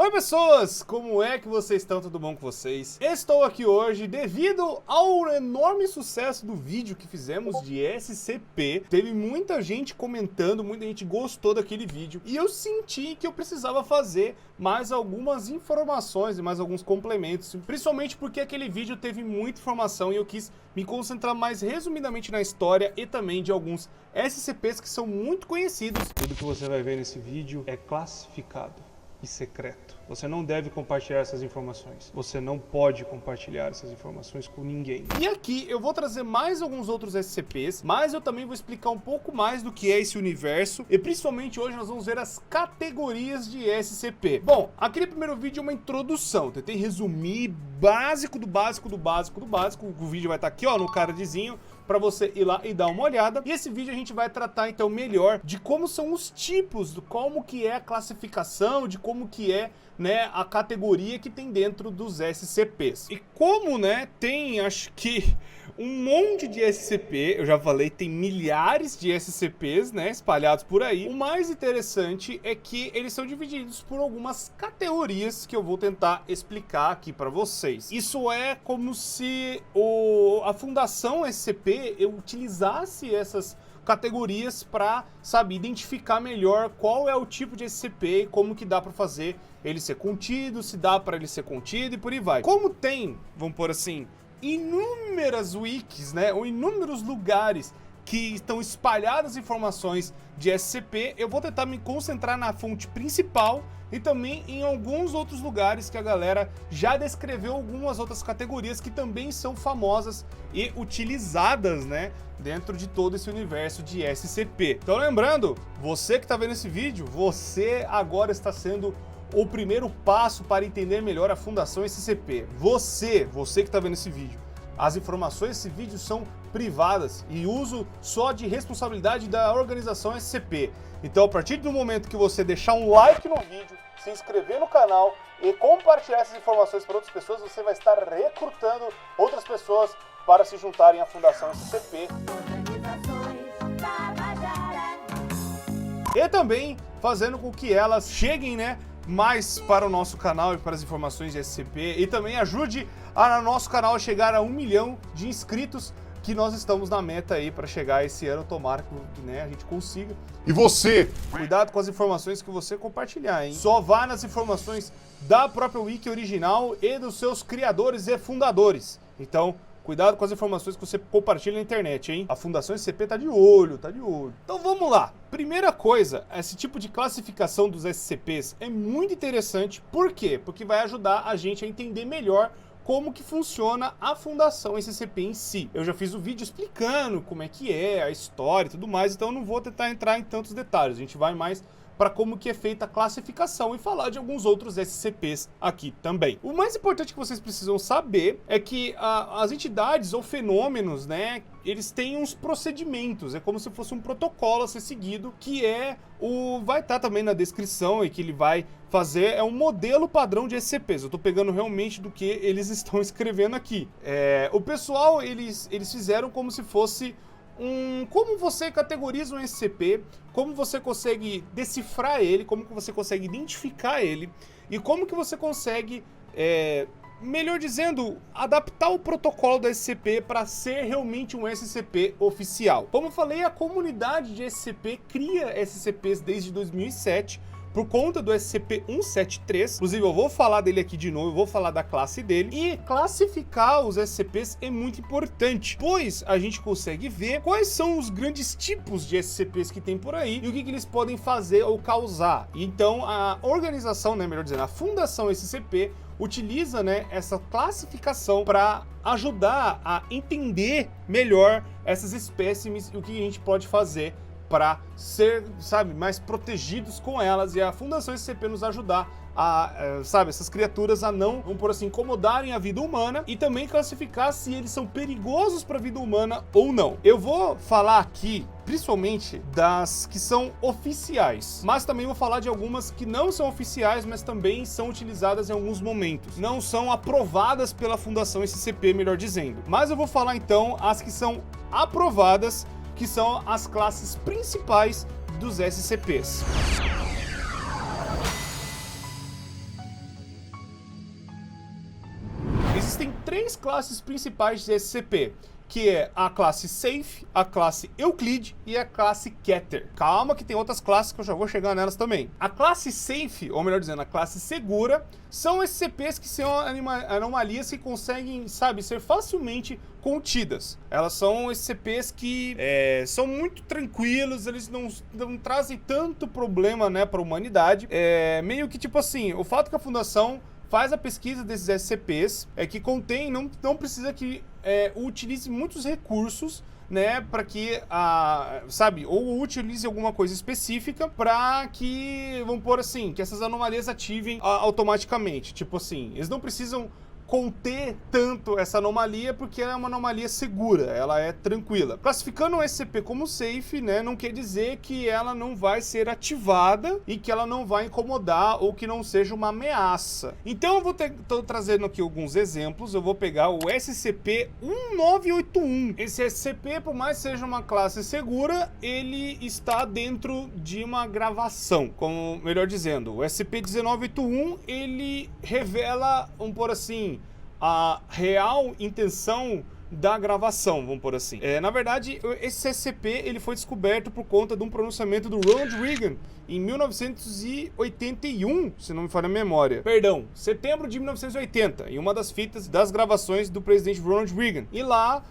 Oi pessoas, como é que vocês estão? Tudo bom com vocês? Estou aqui hoje devido ao enorme sucesso do vídeo que fizemos de SCP. Teve muita gente comentando, muita gente gostou daquele vídeo e eu senti que eu precisava fazer mais algumas informações e mais alguns complementos, principalmente porque aquele vídeo teve muita informação e eu quis me concentrar mais resumidamente na história e também de alguns SCPs que são muito conhecidos. Tudo que você vai ver nesse vídeo é classificado e secreto. Você não deve compartilhar essas informações. Você não pode compartilhar essas informações com ninguém. E aqui eu vou trazer mais alguns outros SCPs, mas eu também vou explicar um pouco mais do que é esse universo e principalmente hoje nós vamos ver as categorias de SCP. Bom, aquele primeiro vídeo é uma introdução. Tentei resumir básico do básico do básico do básico. O vídeo vai estar aqui, ó, no cardzinho, para você ir lá e dar uma olhada. E esse vídeo a gente vai tratar então melhor de como são os tipos, de como que é a classificação, de como que é, né, a categoria que tem dentro dos SCPs. E como, né, tem, acho que um monte de SCP, eu já falei, tem milhares de SCPs, né, espalhados por aí. O mais interessante é que eles são divididos por algumas categorias que eu vou tentar explicar aqui para vocês. Isso é como se a Fundação SCP utilizasse essas categorias para, sabe, identificar melhor qual é o tipo de SCP e como que dá para fazer ele ser contido, se dá para ele ser contido e por aí vai. Como tem, vamos pôr assim, inúmeras wikis, né, ou inúmeros lugares que estão espalhadas informações de SCP, eu vou tentar me concentrar na fonte principal e também em alguns outros lugares que a galera já descreveu algumas outras categorias que também são famosas e utilizadas, né, dentro de todo esse universo de SCP. Então lembrando, você que está vendo esse vídeo, você agora está sendo o primeiro passo para entender melhor a Fundação SCP. Você que está vendo esse vídeo. As informações desse vídeo são privadas e uso só de responsabilidade da organização SCP. Então, a partir do momento que você deixar um like no vídeo, se inscrever no canal e compartilhar essas informações para outras pessoas, você vai estar recrutando outras pessoas para se juntarem à Fundação SCP. E também fazendo com que elas cheguem, né, mais para o nosso canal e para as informações de SCP e também ajude a nosso canal a chegar a 1 milhão de inscritos, que nós estamos na meta aí para chegar esse ano, tomara que, né, a gente consiga. E você, cuidado com as informações que você compartilhar, hein? Só vá nas informações da própria wiki original e dos seus criadores e fundadores. Então, cuidado com as informações que você compartilha na internet, hein? A Fundação SCP tá de olho, tá de olho. Então vamos lá. Primeira coisa, esse tipo de classificação dos SCPs é muito interessante. Por quê? Porque vai ajudar a gente a entender melhor como que funciona a Fundação SCP em si. Eu já fiz o vídeo explicando como é que é, a história e tudo mais, então eu não vou tentar entrar em tantos detalhes. A gente vai mais para como que é feita a classificação e falar de alguns outros SCPs aqui também. O mais importante que vocês precisam saber é que as entidades ou fenômenos, né, eles têm uns procedimentos, é como se fosse um protocolo a ser seguido, que é vai estar também na descrição e que ele vai fazer, é um modelo padrão de SCPs. Eu tô pegando realmente do que eles estão escrevendo aqui. O pessoal, eles fizeram como se fosse como você categoriza um SCP, como você consegue decifrar ele, como que você consegue identificar ele e como que você consegue, melhor dizendo, adaptar o protocolo do SCP para ser realmente um SCP oficial. Como eu falei, a comunidade de SCP cria SCPs desde 2007, por conta do SCP-173, inclusive eu vou falar dele aqui de novo, eu vou falar da classe dele, e classificar os SCPs é muito importante, pois a gente consegue ver quais são os grandes tipos de SCPs que tem por aí e o que eles podem fazer ou causar. Então a organização, né, melhor dizendo, a Fundação SCP utiliza, né, essa classificação para ajudar a entender melhor essas espécimes e o que a gente pode fazer para ser, sabe, mais protegidos com elas, e a Fundação SCP nos ajudar a, sabe, essas criaturas a não, vamos por assim, incomodarem a vida humana e também classificar se eles são perigosos para a vida humana ou não. Eu vou falar aqui principalmente das que são oficiais, mas também vou falar de algumas que não são oficiais, mas também são utilizadas em alguns momentos. Não são aprovadas pela Fundação SCP, melhor dizendo. Mas eu vou falar então as que são aprovadas, que são as classes principais dos SCPs. Existem 3 classes principais de SCP, que é a classe Safe, a classe Euclid e a classe Keter. Calma que tem outras classes que eu já vou chegar nelas também. A classe Safe, ou melhor dizendo, a classe Segura, são SCPs que são anomalias que conseguem, sabe, ser facilmente contidas. Elas são SCPs que são muito tranquilos, eles não trazem tanto problema, né, para a humanidade. Meio que tipo assim, o fato que a Fundação faz a pesquisa desses SCPs, que contém, não precisa que utilize muitos recursos, né, para que, sabe, ou utilize alguma coisa específica para que, vamos pôr assim, que essas anomalias ativem automaticamente. Tipo assim, eles não precisam conter tanto essa anomalia porque ela é uma anomalia segura, ela é tranquila. Classificando o SCP como safe, né, não quer dizer que ela não vai ser ativada e que ela não vai incomodar ou que não seja uma ameaça. Então eu tô trazendo aqui alguns exemplos. Eu vou pegar o SCP-1981. Esse SCP, por mais que seja uma classe segura, ele está dentro de uma gravação. Como, melhor dizendo, o SCP-1981, ele revela, vamos pôr assim, a real intenção da gravação, vamos por assim. Na verdade, esse SCP ele foi descoberto por conta de um pronunciamento do Ronald Reagan em 1981, se não me falha a memória. Perdão, setembro de 1980, em uma das fitas das gravações do presidente Ronald Reagan. E lá,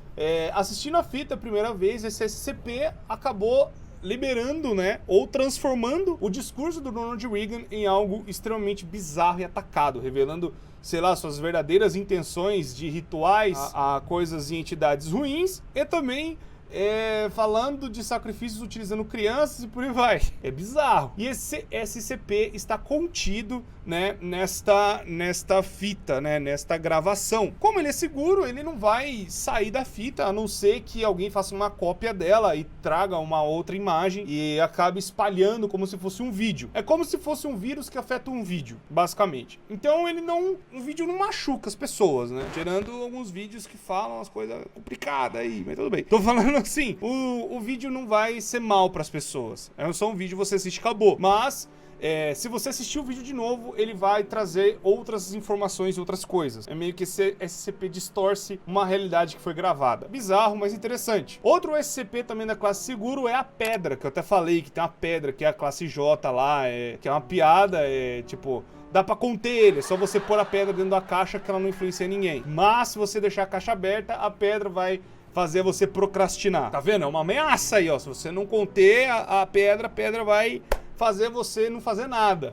assistindo a fita a primeira vez, esse SCP acabou liberando, né, ou transformando o discurso do Ronald Reagan em algo extremamente bizarro e atacado, revelando, sei lá, suas verdadeiras intenções de rituais a coisas e entidades ruins, e também falando de sacrifícios utilizando crianças e por aí vai. É bizarro. E esse SCP está contido, né, nesta fita, né, nesta gravação. Como ele é seguro, ele não vai sair da fita, a não ser que alguém faça uma cópia dela e traga uma outra imagem e acabe espalhando como se fosse um vídeo. É como se fosse um vírus que afeta um vídeo, basicamente. Então um vídeo não machuca as pessoas, né? Tirando alguns vídeos que falam umas coisas complicadas aí, mas tudo bem. Tô falando assim, o vídeo não vai ser mal para as pessoas. É só um vídeo, você assiste e acabou. Mas se você assistir o vídeo de novo, ele vai trazer outras informações e outras coisas. É meio que esse SCP distorce uma realidade que foi gravada. Bizarro, mas interessante. Outro SCP também da classe seguro é a pedra, que eu até falei que tem uma pedra, que é a classe J lá, que é uma piada, tipo, dá pra conter ele, é só você pôr a pedra dentro da caixa que ela não influencia ninguém. Mas se você deixar a caixa aberta, a pedra vai fazer você procrastinar. Tá vendo? É uma ameaça aí, ó. Se você não conter a pedra vai fazer você não fazer nada.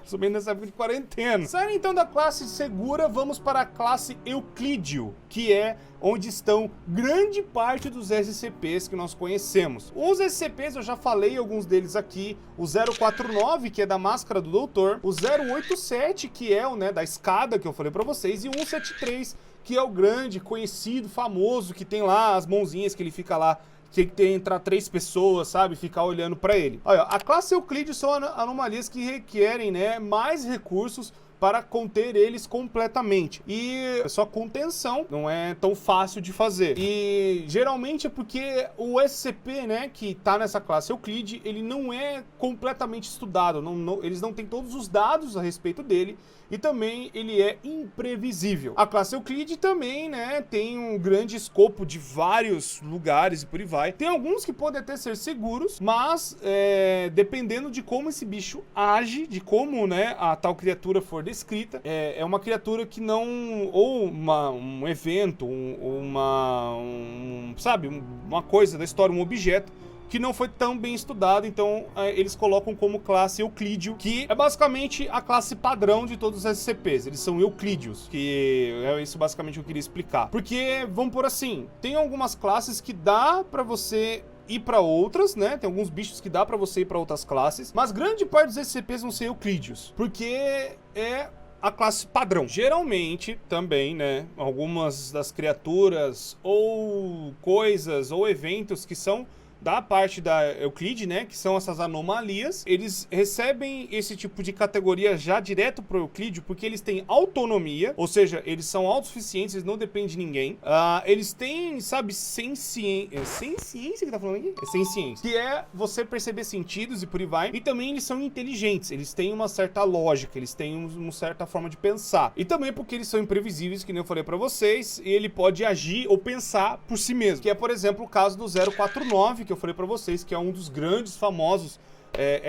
Subindo nessa época de quarentena. Saindo então da classe segura, vamos para a classe Euclídeo, que é onde estão grande parte dos SCPs que nós conhecemos. Os SCPs, eu já falei alguns deles aqui, o 049, que é da máscara do doutor, o 087, que é o, né, da escada que eu falei pra vocês, e o 173, que é o grande, conhecido, famoso, que tem lá as mãozinhas que ele fica lá, que tem que entrar 3 pessoas, sabe? Ficar olhando pra ele. Olha, a classe Euclídeo são anomalias que requerem, né, mais recursos para conter eles completamente. E só contenção não é tão fácil de fazer. E geralmente é porque o SCP, né, que tá nessa classe Euclid, ele não é completamente estudado. Eles não têm todos os dados a respeito dele. E também ele é imprevisível. A classe Euclid também, né, tem um grande escopo de vários lugares e por aí vai. Tem alguns que podem até ser seguros, mas dependendo de como esse bicho age, de como, né, a tal criatura for descrita, é uma criatura que não... Ou um evento, sabe, uma coisa da história, um objeto que não foi tão bem estudado, então eles colocam como classe Euclídeo, que é basicamente a classe padrão de todos os SCPs. Eles são euclídeos, que é isso basicamente que eu queria explicar. Porque, vamos por assim, tem algumas classes que dá pra você ir pra outras, né? Tem alguns bichos que dá pra você ir pra outras classes, mas grande parte dos SCPs vão ser euclídeos, porque é a classe padrão. Geralmente, também, né, algumas das criaturas ou coisas ou eventos que são da parte da Euclid, né, que são essas anomalias, eles recebem esse tipo de categoria já direto pro Euclid, porque eles têm autonomia, ou seja, eles são autossuficientes, eles não dependem de ninguém. Eles têm, sabe, senciência. É senciência que tá falando aqui? É senciência. Que é você perceber sentidos e por aí vai. E também eles são inteligentes, eles têm uma certa lógica, eles têm uma certa forma de pensar. E também porque eles são imprevisíveis, que nem eu falei pra vocês, e ele pode agir ou pensar por si mesmo. Que é, por exemplo, o caso do 049, que eu falei pra vocês, que é um dos grandes, famosos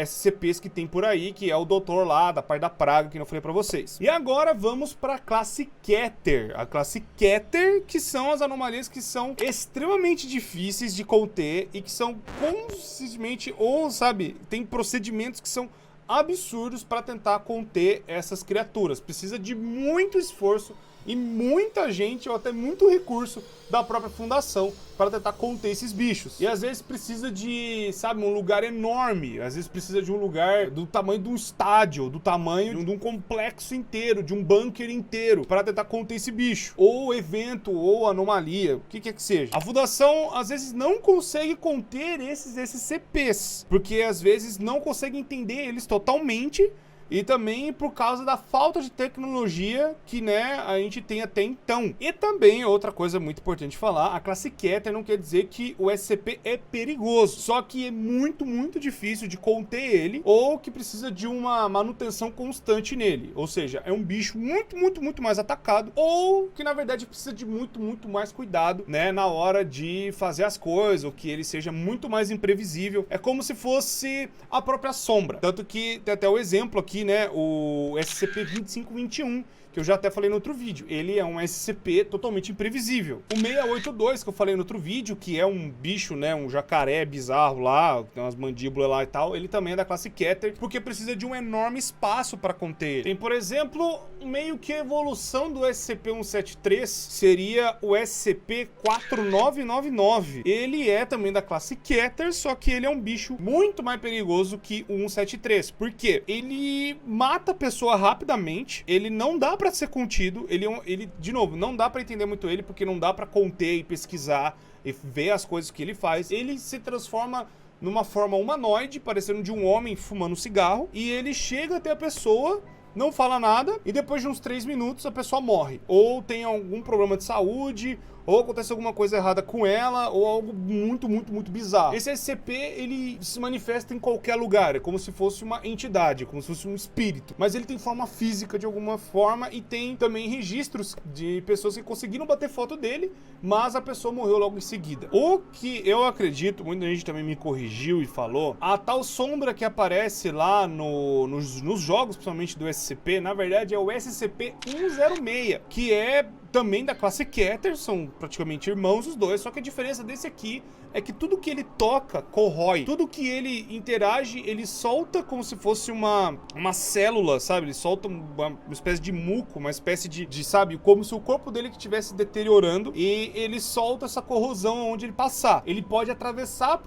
SCPs que tem por aí, que é o doutor lá, da parte da praga, que eu falei pra vocês. E agora vamos pra classe Keter. A classe Keter, que são as anomalias que são extremamente difíceis de conter e que são consistentemente, ou sabe, tem procedimentos que são absurdos para tentar conter essas criaturas. Precisa de muito esforço e muita gente, ou até muito recurso da própria fundação para tentar conter esses bichos. E às vezes precisa de, sabe, um lugar enorme. Às vezes precisa de um lugar do tamanho de um estádio, do tamanho de um complexo inteiro, de um bunker inteiro, para tentar conter esse bicho. Ou evento, ou anomalia, o que quer que seja. A fundação às vezes não consegue conter esses SCPs, porque às vezes não consegue entender eles totalmente. E também por causa da falta de tecnologia que, né, a gente tem até então. E também, outra coisa muito importante falar, a classe Keter não quer dizer que o SCP é perigoso. Só que é muito, muito difícil de conter ele, ou que precisa de uma manutenção constante nele. Ou seja, é um bicho muito, muito, muito mais atacado, ou que na verdade precisa de muito, muito mais cuidado, né, na hora de fazer as coisas, ou que ele seja muito mais imprevisível. É como se fosse a própria sombra. Tanto que tem até o exemplo aqui, né, o SCP-2521, que eu já até falei no outro vídeo. Ele é um SCP totalmente imprevisível. O 682, que eu falei no outro vídeo, que é um bicho, né, um jacaré bizarro lá, tem umas mandíbulas lá e tal, ele também é da classe Keter, porque precisa de um enorme espaço para conter ele. Tem, por exemplo, meio que a evolução do SCP-173 seria o SCP-4999. Ele é também da classe Keter, só que ele é um bicho muito mais perigoso que o 173. Por quê? Ele mata a pessoa rapidamente, ele não dá pra ser contido, ele, de novo, não dá pra entender muito ele, porque não dá pra conter e pesquisar e ver as coisas que ele faz. Ele se transforma numa forma humanoide, parecendo de um homem fumando cigarro, e ele chega até a pessoa, não fala nada, e depois de uns 3 minutos a pessoa morre. Ou tem algum problema de saúde, ou acontece alguma coisa errada com ela, ou algo muito, muito, muito bizarro. Esse SCP, ele se manifesta em qualquer lugar, é como se fosse uma entidade, como se fosse um espírito. Mas ele tem forma física de alguma forma, e tem também registros de pessoas que conseguiram bater foto dele, mas a pessoa morreu logo em seguida. O que eu acredito, muita gente também me corrigiu e falou, a tal sombra que aparece lá nos jogos, principalmente do SCP, na verdade é o SCP-106, que é também da classe Keter, são praticamente irmãos os dois, só que a diferença desse aqui é que tudo que ele toca corrói, tudo que ele interage, ele solta como se fosse uma célula, sabe? Ele solta uma espécie de muco, uma espécie de, sabe, como se o corpo dele que estivesse deteriorando, e ele solta essa corrosão onde ele passar. Ele pode atravessar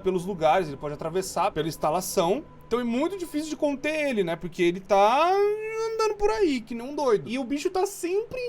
pelos lugares, ele pode atravessar pela instalação. Então é muito difícil de conter ele, né? Porque ele tá andando por aí, que nem um doido. E o bicho tá sempre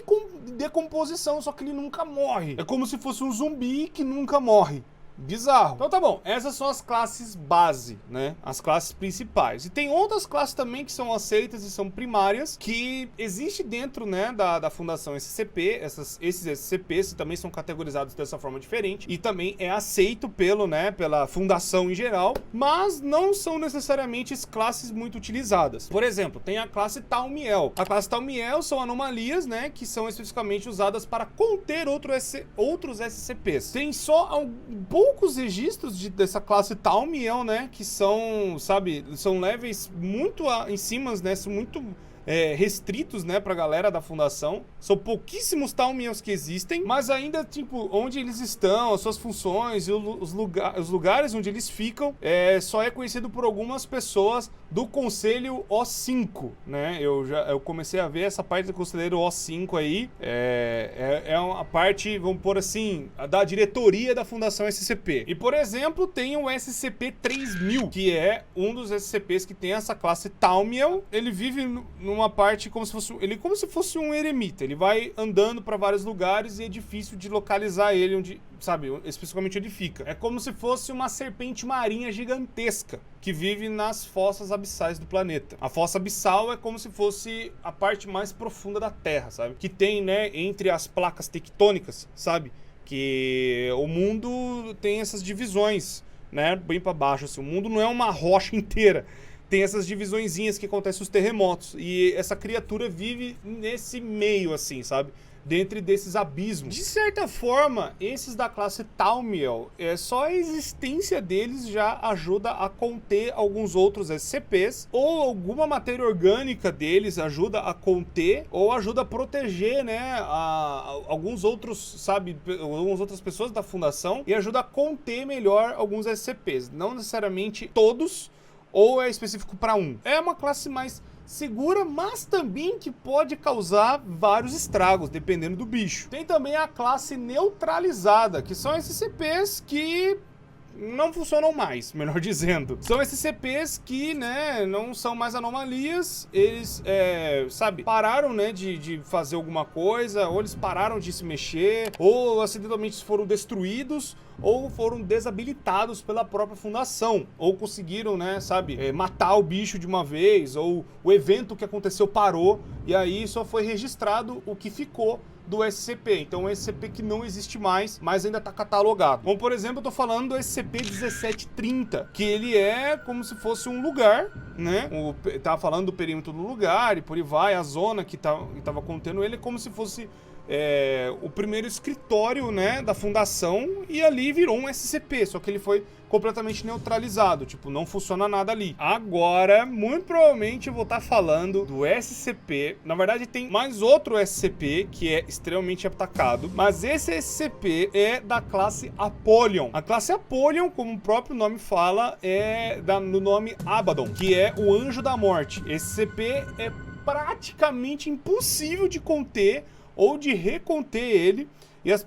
em decomposição, só que ele nunca morre. É como se fosse um zumbi que nunca morre. Bizarro. Então tá bom, essas são as classes base, né? As classes principais. E tem outras classes também que são aceitas e são primárias, que existe dentro, né, da Fundação SCP. Esses SCPs também são categorizados dessa forma diferente. E também é aceito pela Fundação em geral, mas não são necessariamente as classes muito utilizadas. Por exemplo, tem a classe Thaumiel. A classe Thaumiel são anomalias, né, que são especificamente usadas para conter outros SCPs. Tem só poucos registros dessa classe Thaumiel, né, que são, sabe, são levels muito em cima, né, são muito restritos, né, pra galera da fundação. São pouquíssimos Thaumiels que existem, mas ainda, tipo, onde eles estão, as suas funções e os lugares onde eles ficam, só é conhecido por algumas pessoas do Conselho O5, né? Eu comecei a ver essa parte do Conselheiro O5 aí, é uma parte, vamos pôr assim, da diretoria da Fundação SCP. E, por exemplo, tem o SCP-3000, que é um dos SCPs que tem essa classe Thaumiel. Ele vive numa uma parte como se fosse um eremita. Ele vai andando para vários lugares e é difícil de localizar ele onde, sabe, especificamente onde fica. É como se fosse uma serpente marinha gigantesca que vive nas fossas abissais do planeta. A fossa abissal é como se fosse a parte mais profunda da Terra, sabe? Que tem, né, entre as placas tectônicas, sabe? Que o mundo tem essas divisões, né, bem para baixo, assim. O mundo não é uma rocha inteira. Tem essas divisõezinhas que acontecem os terremotos. E essa criatura vive nesse meio, assim, sabe? Dentro desses abismos. De certa forma, esses da classe Thaumiel, só a existência deles já ajuda a conter alguns outros SCPs, ou alguma matéria orgânica deles ajuda a conter, ou ajuda a proteger, né, alguns outros, sabe, algumas outras pessoas da fundação, e ajuda a conter melhor alguns SCPs. Não necessariamente todos, ou é específico para um. É uma classe mais segura, mas também que pode causar vários estragos, dependendo do bicho. Tem também a classe neutralizada, que são SCPs que não funcionam mais, melhor dizendo. São SCPs que, né, não são mais anomalias, eles, sabe, pararam, né, de fazer alguma coisa, ou eles pararam de se mexer, ou acidentalmente foram destruídos, ou foram desabilitados pela própria fundação, ou conseguiram, né, sabe, matar o bicho de uma vez, ou o evento que aconteceu parou, e aí só foi registrado o que ficou do SCP. Então um SCP que não existe mais, mas ainda está catalogado. Como por exemplo, eu tô falando do SCP-1730, que ele é como se fosse um lugar, né? Tava falando do perímetro do lugar e por aí vai, a zona que tava contendo ele é como se fosse o primeiro escritório, né, da fundação, e ali virou um SCP, só que ele foi completamente neutralizado, tipo, não funciona nada ali. Agora, muito provavelmente eu vou estar falando do SCP, na verdade tem mais outro SCP que é extremamente atacado, mas esse SCP é da classe Apollyon. A classe Apollyon, como o próprio nome fala, é do nome Abaddon, que é o Anjo da Morte. Esse SCP é praticamente impossível de conter ou de reconter ele, e as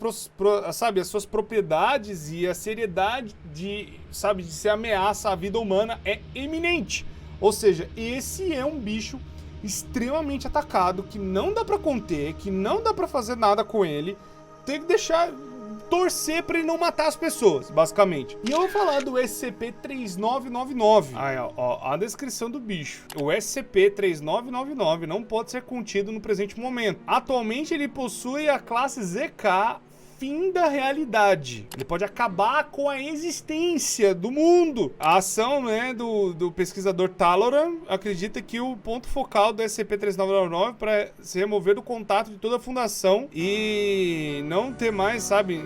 suas propriedades e a seriedade de ser ameaça à vida humana é eminente. Ou seja, esse é um bicho extremamente atacado, que não dá pra conter, que não dá pra fazer nada com ele, tem que deixar torcer pra ele não matar as pessoas, basicamente. E eu vou falar do SCP-3999. Aí, ó, a descrição do bicho. O SCP-3999 não pode ser contido no presente momento. Atualmente ele possui a classe ZK, fim da realidade. Ele pode acabar com a existência do mundo. A ação, né, do pesquisador Taloran acredita que o ponto focal do SCP-3999 para se remover do contato de toda a fundação e não ter mais, sabe,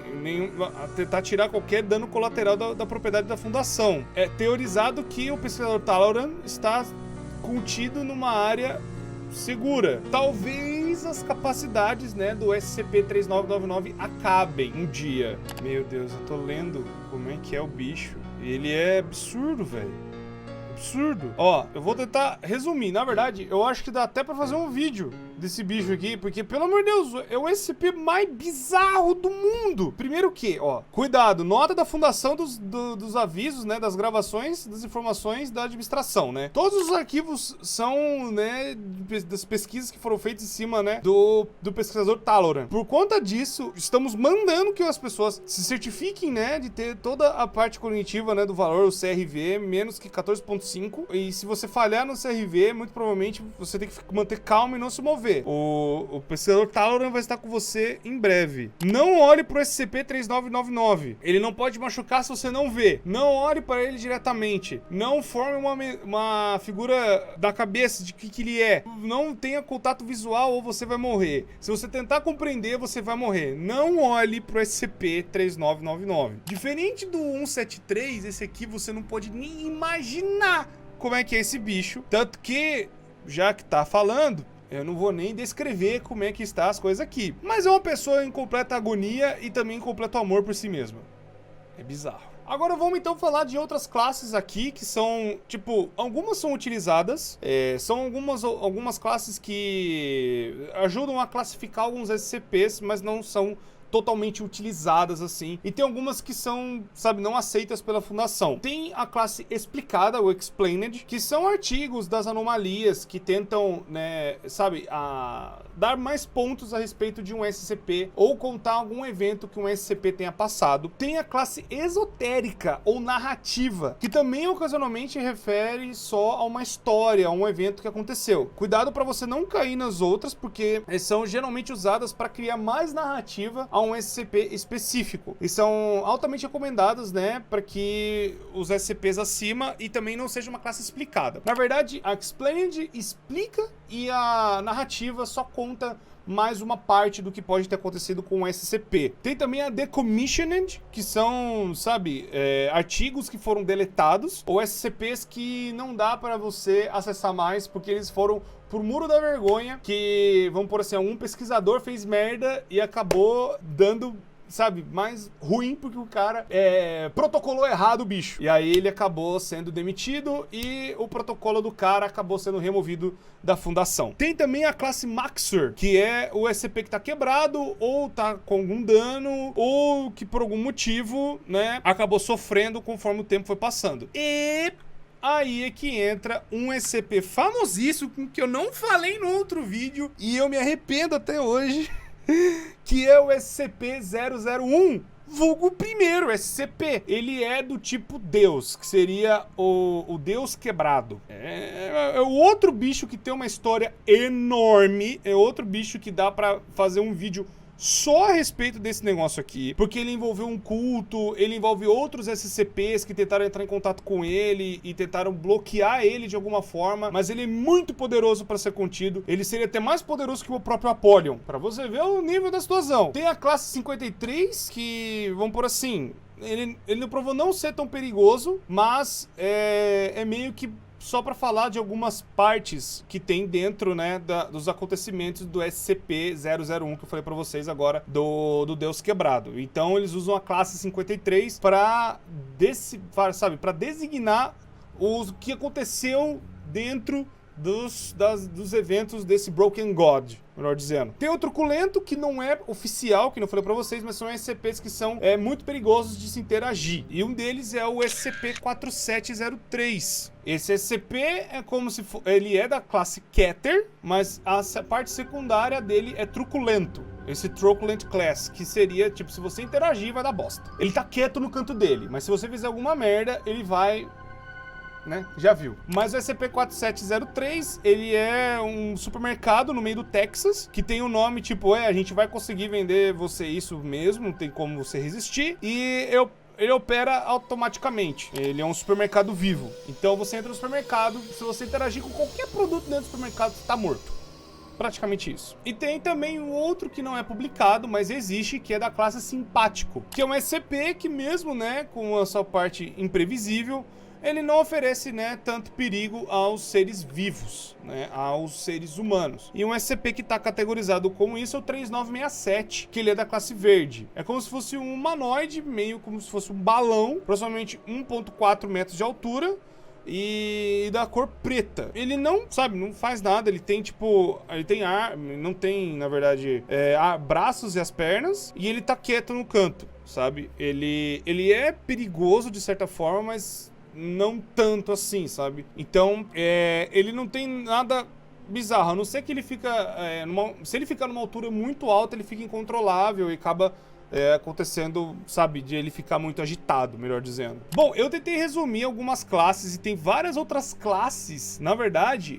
tentar tirar qualquer dano colateral da propriedade da fundação. É teorizado que o pesquisador Taloran está contido numa área segura. Talvez as capacidades, né, do SCP-3999 acabem um dia. Meu Deus, eu tô lendo como é que é o bicho. Ele é absurdo, velho. Absurdo. Ó, eu vou tentar resumir. Na verdade, eu acho que dá até pra fazer um vídeo desse bicho aqui, porque, pelo amor de Deus, é o SCP mais bizarro do mundo. Primeiro que, ó, cuidado, nota da fundação dos avisos, né, das gravações, das informações da administração, né. Todos os arquivos são, né, das pesquisas que foram feitas em cima, né, do pesquisador Taloran. Por conta disso, estamos mandando que as pessoas se certifiquem, né, de ter toda a parte cognitiva, né, do valor, o CRV, menos que 14.5, e se você falhar no CRV, muito provavelmente você tem que manter calma e não se mover. O pesquisador Taloran vai estar com você em breve. Não olhe pro SCP-3999. Ele não pode machucar se você não vê. Não olhe para ele diretamente. Não forme uma figura da cabeça de que ele é. Não tenha contato visual ou você vai morrer. Se você tentar compreender, você vai morrer. Não olhe pro SCP-3999. Diferente do 173, esse aqui você não pode nem imaginar como é que é esse bicho. Tanto que, já que tá falando, eu não vou nem descrever como é que está as coisas aqui. Mas é uma pessoa em completa agonia e também em completo amor por si mesma. É bizarro. Agora vamos então falar de outras classes aqui que são, tipo, algumas são utilizadas, são algumas classes que ajudam a classificar alguns SCPs, mas não são totalmente utilizadas assim. E tem algumas que são, sabe, não aceitas pela fundação. Tem a classe explicada, o explained, que são artigos das anomalias que tentam, né, sabe, dar mais pontos a respeito de um SCP ou contar algum evento que um SCP tenha passado. Tem a classe esotérica ou narrativa, que também ocasionalmente refere só a uma história, a um evento que aconteceu. Cuidado para você não cair nas outras, porque são geralmente usadas para criar mais narrativa a um SCP específico. E são altamente recomendadas, né, para que os SCPs acima e também não seja uma classe explicada. Na verdade, a Explained explica e a narrativa só conta mais uma parte do que pode ter acontecido com o SCP. Tem também a Decommissioned, que são, sabe, artigos que foram deletados, ou SCPs que não dá para você acessar mais, porque eles foram por muro da vergonha, que, vamos por assim, um pesquisador fez merda e acabou dando, sabe, mais ruim porque o cara protocolou errado o bicho. E aí ele acabou sendo demitido e o protocolo do cara acabou sendo removido da fundação. Tem também a classe Maxer, que é o SCP que tá quebrado ou tá com algum dano ou que por algum motivo, né, acabou sofrendo conforme o tempo foi passando. E aí é que entra um SCP famosíssimo que eu não falei no outro vídeo e eu me arrependo até hoje, que é o SCP-001, vulgo primeiro SCP. Ele é do tipo Deus, que seria o Deus quebrado. É o outro bicho que tem uma história enorme, é outro bicho que dá pra fazer um vídeo só a respeito desse negócio aqui, porque ele envolveu um culto, ele envolve outros SCPs que tentaram entrar em contato com ele e tentaram bloquear ele de alguma forma, mas ele é muito poderoso para ser contido. Ele seria até mais poderoso que o próprio Apollyon, para você ver o nível da situação. Tem a classe 53, que, vamos por assim, ele provou não ser tão perigoso, mas é meio que só para falar de algumas partes que tem dentro, né, dos acontecimentos do SCP-001 que eu falei para vocês agora, do Deus Quebrado. Então eles usam a classe 53 para designar o que aconteceu dentro dos eventos desse Broken God, melhor dizendo. Tem o Truculento, que não é oficial, que não falei pra vocês, mas são SCPs que são muito perigosos de se interagir. E um deles é o SCP-4703. Esse SCP é como se ele é da classe Keter, mas a parte secundária dele é Truculento. Esse Truculent Class, que seria, tipo, se você interagir, vai dar bosta. Ele tá quieto no canto dele, mas se você fizer alguma merda, ele vai, né? Já viu. Mas o SCP-4703, ele é um supermercado no meio do Texas, que tem um nome tipo, a gente vai conseguir vender você isso mesmo, não tem como você resistir, e ele opera automaticamente. Ele é um supermercado vivo. Então você entra no supermercado, se você interagir com qualquer produto dentro do supermercado, você tá morto. Praticamente isso. E tem também um outro que não é publicado, mas existe, que é da classe Simpático, que é um SCP que mesmo, né, com a sua parte imprevisível, ele não oferece, né, tanto perigo aos seres vivos, né, aos seres humanos. E um SCP que está categorizado como isso é o 3967, que ele é da classe verde. É como se fosse um humanoide, meio como se fosse um balão, aproximadamente 1,4 metros de altura, e da cor preta. Ele não, sabe, não faz nada, ele tem tipo, não tem, na verdade, braços e as pernas, e ele tá quieto no canto, sabe? Ele é perigoso de certa forma, mas não tanto assim, sabe? Então, ele não tem nada bizarro, a não ser que ele fica, se ele ficar numa altura muito alta, ele fica incontrolável e acaba acontecendo, sabe, de ele ficar muito agitado, melhor dizendo. Bom, eu tentei resumir algumas classes e tem várias outras classes. Na verdade,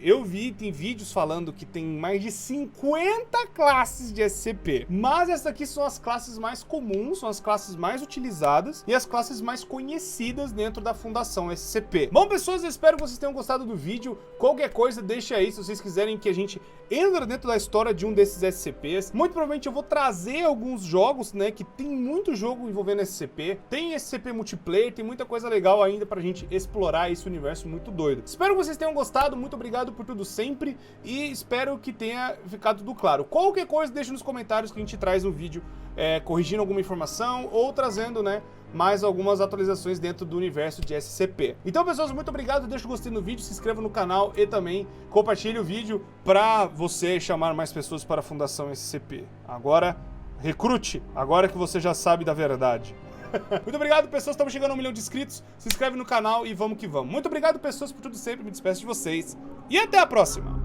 tem vídeos falando que tem mais de 50 classes de SCP. Mas essas aqui são as classes mais comuns, são as classes mais utilizadas e as classes mais conhecidas dentro da Fundação SCP. Bom, pessoas, eu espero que vocês tenham gostado do vídeo. Qualquer coisa, deixa aí se vocês quiserem que a gente entre dentro da história de um desses SCPs. Muito provavelmente eu vou trazer alguns jogos, né, que tem muito jogo envolvendo SCP, tem SCP multiplayer, tem muita coisa legal ainda pra gente explorar esse universo muito doido. Espero que vocês tenham gostado, muito obrigado por tudo sempre e espero que tenha ficado tudo claro. Qualquer coisa deixa nos comentários que a gente traz um vídeo corrigindo alguma informação ou trazendo, né, mais algumas atualizações dentro do universo de SCP. Então, pessoas, muito obrigado, deixa o gostei no vídeo, se inscreva no canal e também compartilhe o vídeo pra você chamar mais pessoas para a Fundação SCP. Agora, Recrute, agora que você já sabe da verdade. Muito obrigado, pessoas. Estamos chegando a 1 milhão de inscritos. Se inscreve no canal e vamos que vamos. Muito obrigado, pessoas, por tudo sempre. Me despeço de vocês. E até a próxima.